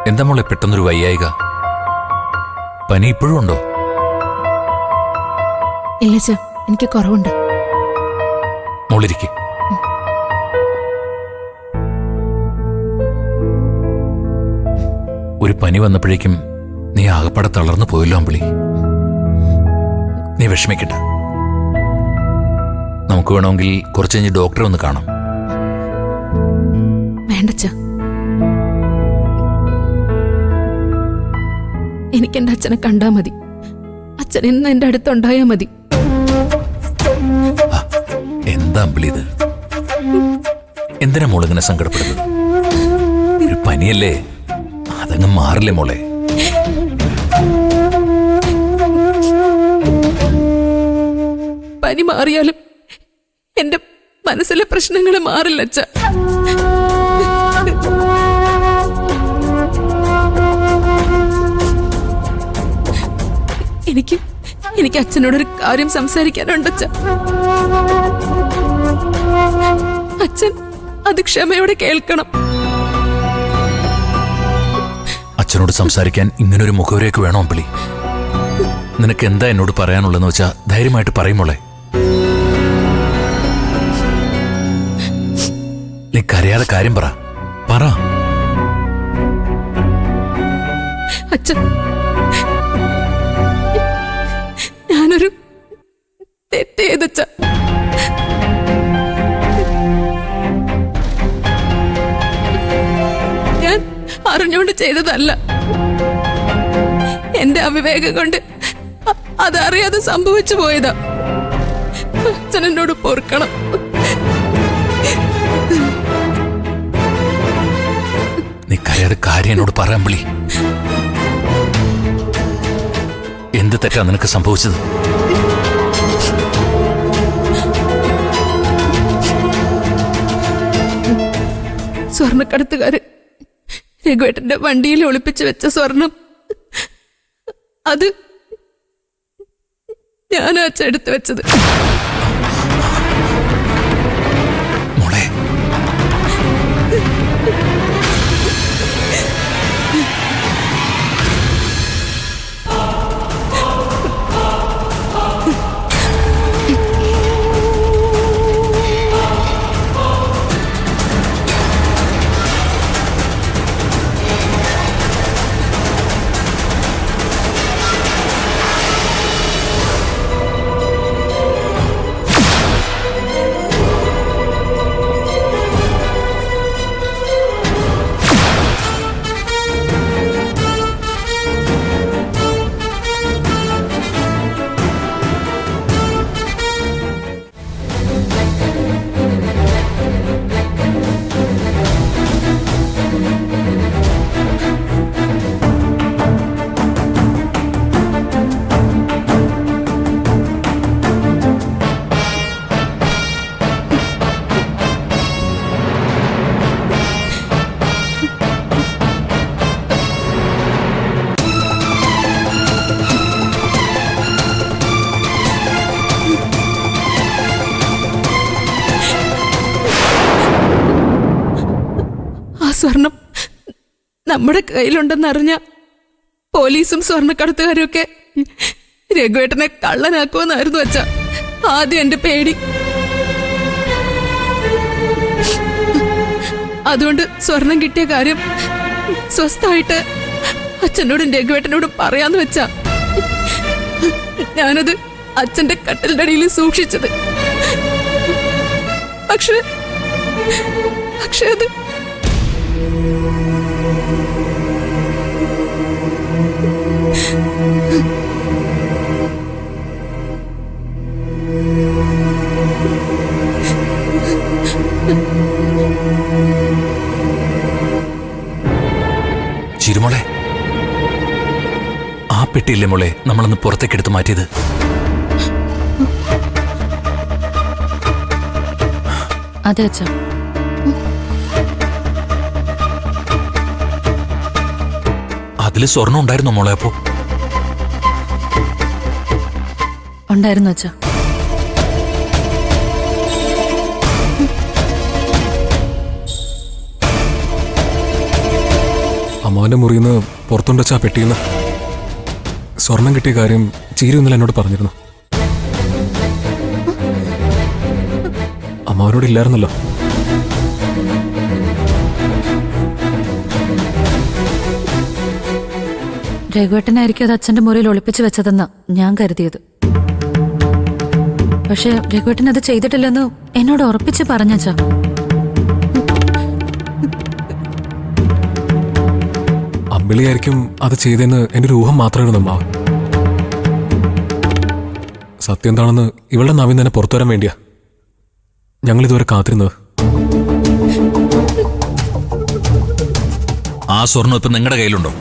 എന്താ മോളെ പെട്ടെന്നൊരു വയ്യായിക? പനി ഇപ്പോഴും ഉണ്ടോ? ഇല്ല അച്ഛാ, എനിക്ക് കുറവുണ്ട്. മോളിരിക്കെ. ഒരു പനി വന്നപ്പോഴേക്കും നീ ആകപ്പാടെ തളർന്നു പോയല്ലോ അമ്പിളി. നീ വിഷമിക്കണ്ട. നമുക്ക് വേണമെങ്കിൽ കുറച്ച് കഴിഞ്ഞ് ഡോക്ടറെ ഒന്ന് കാണാം. വേണ്ടച്ചാ, എനിക്ക് എന്റെ അച്ഛനെ കണ്ടാ മതി. അച്ഛൻ ഇന്ന് എന്റെ അടുത്തുണ്ടായാ മതി. എന്താ അമ്പിളി ഇത്? എന്തിനാ മോളിങ്ങനെ സങ്കടപ്പെടുന്നത്? ഒരു പനിയല്ലേ, അതങ്ങ് മാറില്ലേ മോളെ? പനി മാറിയാലും എന്റെ മനസ്സിലെ പ്രശ്നങ്ങൾ മാറില്ല അച്ഛാ. എനിക്ക് അച്ഛനോടൊരു കാര്യം സംസാരിക്കാനുണ്ട് അച്ഛാ. അച്ഛൻ അത് ക്ഷമയോടെ കേൾക്കണം. അച്ഛനോട് സംസാരിക്കാൻ ഇങ്ങനൊരു മുഖവരേക്ക് വേണോ അമ്പിളി? നിനക്ക് എന്താ എന്നോട് പറയാനുള്ളതെന്ന് വെച്ചാ ധൈര്യമായിട്ട് പറയുമോളെ. നീ കരയാതെ കാര്യം പറ. അച്ഛൻ, ഞാനൊരു തെറ്റ് ചെയ്തച്ച. ഞാൻ അറിഞ്ഞുകൊണ്ട് ചെയ്തതല്ല. എന്റെ അവിവേകം കൊണ്ട് അതറിയാതെ സംഭവിച്ചു പോയതാ. അച്ഛൻ എന്നോട് പൊറുക്കണം. നീ കരയാതെ കാര്യം എന്നോട് പറയാൻ വിളി. എന്ത് തെറ്റാ നിനക്ക് സംഭവിച്ചത്? സ്വർണ്ണക്കടത്തുകാര് രഘുവേട്ടന്റെ വണ്ടിയിൽ ഒളിപ്പിച്ചു വെച്ച സ്വർണം, അത് ഞാനാ എടുത്തു വെച്ചത്. മോളെ, സ്വർണം നമ്മുടെ കയ്യിലുണ്ടെന്നറിഞ്ഞ പോലീസും സ്വർണ്ണക്കടത്തുകാരും ഒക്കെ രഘുവേട്ടനെ കള്ളനാക്കുമെന്നായിരുന്നു അച്ഛാ ആദ്യം എന്റെ പേടി. അതുകൊണ്ട് സ്വർണം കിട്ടിയ കാര്യം സ്വസ്ഥമായിട്ട് അച്ഛനോടും രഘുവേട്ടനോടും പറയാന്ന് വെച്ചാ ഞാനത് അച്ഛന്റെ കട്ടിലിന്റെ അടിയിൽ സൂക്ഷിച്ചത്. പക്ഷെ അത് ചിരുമോളെ, ആ പെട്ടിയില്ലേ മോളെ നമ്മളൊന്ന് പുറത്തേക്കെടുത്ത് മാറ്റിയത്? അതെ അച്ഛാ. അതില് സ്വർണം ഉണ്ടായിരുന്നോ മോളെ? അപ്പോ ഉണ്ടായിരുന്നു അച്ഛാ. അമ്മാവന്റെ മുറിയിൽ നിന്ന് പുറത്തുണ്ട് വെച്ചാ പെട്ടിന്ന് സ്വർണം കിട്ടിയ കാര്യം ചീരു ഇന്നലെ എന്നോട് പറഞ്ഞിരുന്നു. അമ്മാവനോട് ഇല്ലായിരുന്നല്ലോ. രഘുവേട്ടനായിരിക്കും അത് അച്ഛന്റെ മുറിയിൽ ഒളിപ്പിച്ചു വെച്ചതെന്നാ ഞാൻ കരുതിയത്. പക്ഷെ രഘുവേട്ടൻ അത് ചെയ്തിട്ടില്ലെന്ന് എന്നോട് ഉറപ്പിച്ച് പറഞ്ഞച്ചാ. അമ്പിളിയായിരിക്കും അത് ചെയ്തെന്ന് എന്റെ ഒരു ഊഹം മാത്രമായിരുന്നു അമ്മാവൻ. സത്യം എന്താണെന്ന് ഇവളുടെ നാവിൽ തന്നെ പുറത്തു വരാൻ വേണ്ടിയാ ഞങ്ങൾ ഇതുവരെ കാത്തിരുന്നത്. ആ സ്വർണം ഇപ്പൊ നിങ്ങളുടെ കയ്യിലുണ്ടോ?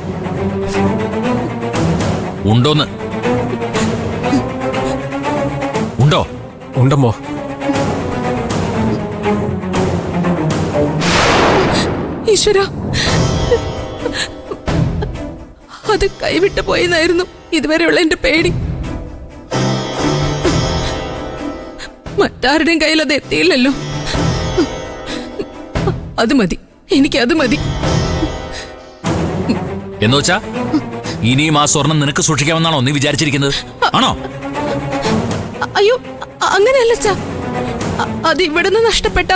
ഉണ്ടോന്ന്? ഉണ്ടോ? ഉണ്ടമ്മോ. ഈശ്വര, അത് കൈവിട്ട് പോയെന്നായിരുന്നു ഇതുവരെയുള്ള എന്റെ പേടി. മറ്റാരുടെയും കയ്യിൽ അത് എത്തിയില്ലല്ലോ. അത് മതി, എനിക്കത് മതി. എന്നുവെച്ചാ ഇനിയും ആ സ്വർണം നിനക്ക് സൂക്ഷിക്കാമെന്നാണോ നീ വിചാരിച്ചിരിക്കുന്നത്? ആണോ? അയ്യോ, അങ്ങനെയല്ല അച്ഛാ. അത് ഇവിടുന്ന് നഷ്ടപ്പെട്ട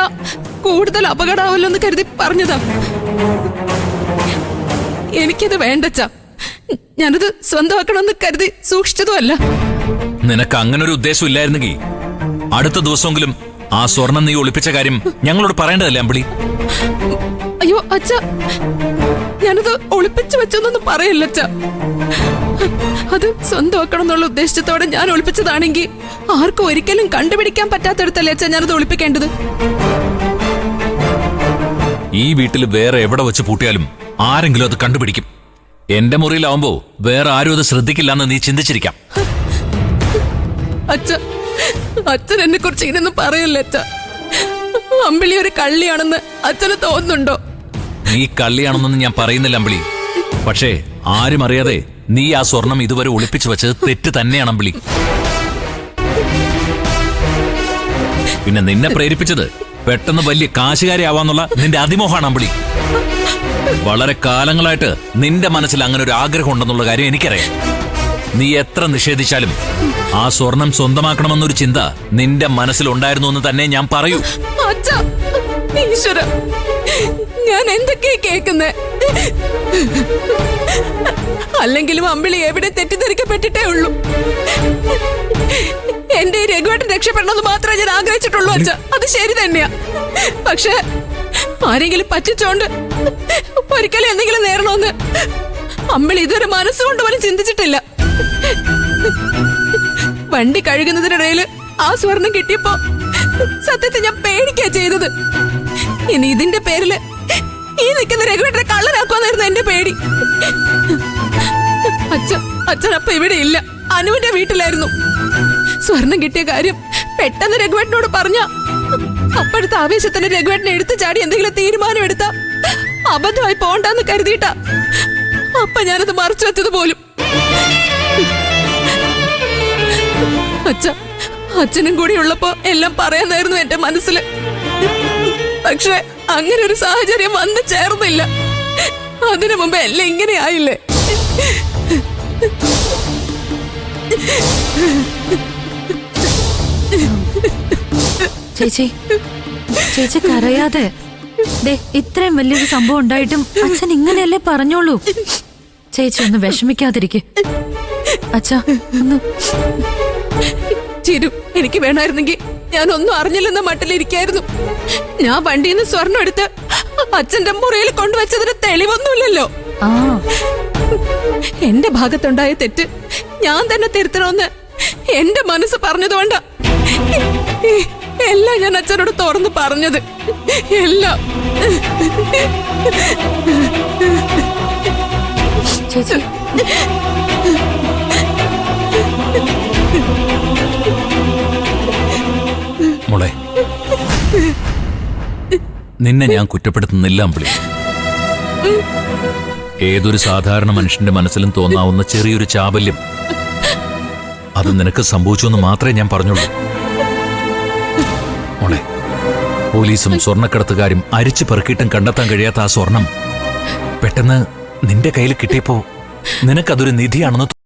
കൂടുതൽ അപകടമാവല്ലോ എന്ന് കരുതി പറഞ്ഞതാ. എനിക്കത് വേണ്ടച്ചാ. ഞാനത് സ്വന്തമാക്കണമെന്ന് കരുതി സൂക്ഷിച്ചതുമല്ല. നിനക്ക് അങ്ങനെ ഒരു ഉദ്ദേശം ഇല്ലായിരുന്നെങ്കിൽ അടുത്ത ദിവസമെങ്കിലും ആ സ്വർണം നീ ഒളിപ്പിച്ച കാര്യം ഞങ്ങളോട് പറയേണ്ടതല്ലേ അമ്പിളി? അയ്യോ അച്ഛാ, ഞാനത് ഒളിപ്പിച്ചു വെച്ചൊന്നും പറയല്ല അച്ഛാ. അത് സ്വന്തമാക്കണം എന്നുള്ള ഉദ്ദേശത്തോടെ ഞാൻ ഒളിപ്പിച്ചതാണെങ്കിൽ ആർക്കും ഒരിക്കലും കണ്ടുപിടിക്കാൻ പറ്റാത്തടത്തല്ലേ അച്ഛാ ഞാനത് ഒളിപ്പിക്കേണ്ടത്. ഈ വീട്ടിൽ വേറെ എവിടെ വെച്ച് പൂട്ടിയാലും ആരെങ്കിലും അത് കണ്ടുപിടിക്കും. എന്റെ മുറിയിലാവുമ്പോ വേറെ ആരും അത് ശ്രദ്ധിക്കില്ലെന്ന് നീ ചിന്തിച്ചിരിക്കാം. അച്ഛൻ എന്നെ കുറിച്ച് ഇങ്ങനൊന്നും പറയല്ലേ അച്ഛാ. അമ്പിളി ഒരു കള്ളിയാണെന്ന് അച്ഛന് തോന്നുന്നുണ്ടോ? നീ കള്ളിയാണെന്നൊന്നും ഞാൻ പറയുന്നില്ല അമ്പിളി. പക്ഷേ ആരും അറിയാതെ നീ ആ സ്വർണം ഇതുവരെ ഒളിപ്പിച്ചു വെച്ചത് തെറ്റ് തന്നെയാണ് അമ്പിളി. പിന്നെ നിന്നെ പ്രേരിപ്പിച്ചത് പെട്ടെന്ന് വലിയ കാശുകാരിയാവാന്നുള്ള നിന്റെ അതിമോഹമാണ് അമ്പിളി. വളരെ കാലങ്ങളായിട്ട് നിന്റെ മനസ്സിൽ അങ്ങനെ ഒരു ആഗ്രഹം ഉണ്ടെന്നുള്ള കാര്യം എനിക്കറിയാം. നീ എത്ര നിഷേധിച്ചാലും ആ സ്വർണം സ്വന്തമാക്കണമെന്നൊരു ചിന്ത നിന്റെ മനസ്സിലുണ്ടായിരുന്നു എന്ന് തന്നെ ഞാൻ പറയൂ. ഈശ്വര, ഞാൻ എന്തൊക്കെയാ കേൾക്കുന്നേ? അല്ലെങ്കിലും അമ്പിളി എവിടെ തെറ്റിദ്ധരിക്കപ്പെട്ടിട്ടേ ഉള്ളൂ. എന്റെ രഘുവേട്ടൻ രക്ഷപ്പെടണമെന്ന് മാത്രമേ ഞാൻ ആഗ്രഹിച്ചിട്ടുള്ളൂ അച്ഛ. അത് ശരി തന്നെയാ. പക്ഷെ ആരെങ്കിലും പറ്റിച്ചോണ്ട് ഒരിക്കലും എന്തെങ്കിലും നേരണമെന്ന് അമ്പിളി ഇതുവരെ മനസ്സുകൊണ്ട് പോലും ചിന്തിച്ചിട്ടില്ല. വണ്ടി കഴുകുന്നതിനിടയിൽ ആ സ്വർണം കിട്ടിയപ്പോ സത്യത്തിൽ ഞാൻ പേടിക്കാ ചെയ്തത്. ഇനി ഇതിന്റെ പേരില് ഈ നിൽക്കുന്ന രഘുവേട്ടനെ കള്ളനാക്കുവാന്നായിരുന്നു എന്റെ പേടി. അച്ഛനപ്പ ഇവിടെ ഇല്ല, അനുവിന്റെ വീട്ടിലായിരുന്നു. സ്വർണം കിട്ടിയ കാര്യം പെട്ടെന്ന് രഘുവേട്ടനോട് പറഞ്ഞ അപ്പോഴത്തെ ആവേശത്തിന് രഘുവേട്ടനെ എടുത്തു ചാടി എന്തെങ്കിലും തീരുമാനം എടുത്ത അബദ്ധമായി പോണ്ടെന്ന് കരുതിയിട്ടാ അപ്പ ഞാനത് മറച്ചു വെച്ചത് പോലും. അച്ഛനും കൂടി ഉള്ളപ്പോ എല്ലാം പറയാന്നായിരുന്നു എന്റെ മനസ്സില്. പക്ഷെ അങ്ങനെ ഒരു സാഹചര്യം വന്നു ചേർന്നില്ല. അതിനു മുമ്പ് എല്ലാം ഇങ്ങനെ ആയില്ലേ? ചേച്ചി, ചേച്ചി കരയാതെ. ഇത്രയും വലിയൊരു സംഭവം ഉണ്ടായിട്ടും അച്ഛൻ ഇങ്ങനെയല്ലേ പറഞ്ഞോളൂ. ചേച്ചി ഒന്ന് വിഷമിക്കാതിരിക്കെ. അച്ഛാ ഒന്ന്. ചിരു, എനിക്ക് വേണമായിരുന്നെങ്കിൽ ഞാൻ ഒന്നും അറിഞ്ഞില്ലെന്ന മട്ടിലിരിക്കായിരുന്നു. ഞാൻ വണ്ടിയിൽ നിന്ന് സ്വർണം എടുത്ത് അച്ഛന്റെ മുറിയിൽ കൊണ്ടുവച്ചതിന് തെളിവൊന്നുമില്ലല്ലോ. എന്റെ ഭാഗത്തുണ്ടായ തെറ്റ് ഞാൻ തന്നെ തിരുത്തണമെന്ന് എന്റെ മനസ്സ് പറഞ്ഞതുകൊണ്ടാ എല്ലാം ഞാൻ അച്ഛനോട് തുറന്ന് പറഞ്ഞത്. എല്ലാം. ചേച്ചി, മോളെ, നിന്നെ ഞാൻ കുറ്റപ്പെടുത്തുന്നില്ല അമ്പിളി. ഏതൊരു സാധാരണ മനുഷ്യന്റെ മനസ്സിലും തോന്നാവുന്ന ചെറിയൊരു ചാബല്യം അത് നിനക്ക് സംഭവിച്ചു എന്ന് മാത്രമേ ഞാൻ പറഞ്ഞുള്ളൂ. മോളെ, പോലീസും സ്വർണ്ണക്കടത്തുകാരും അരിച്ചു പെറുക്കിയിട്ടും കണ്ടെത്താൻ കഴിയാത്ത ആ സ്വർണം പെട്ടെന്ന് നിന്റെ കയ്യിൽ കിട്ടിയപ്പോ നിനക്കതൊരു നിധിയാണെന്ന്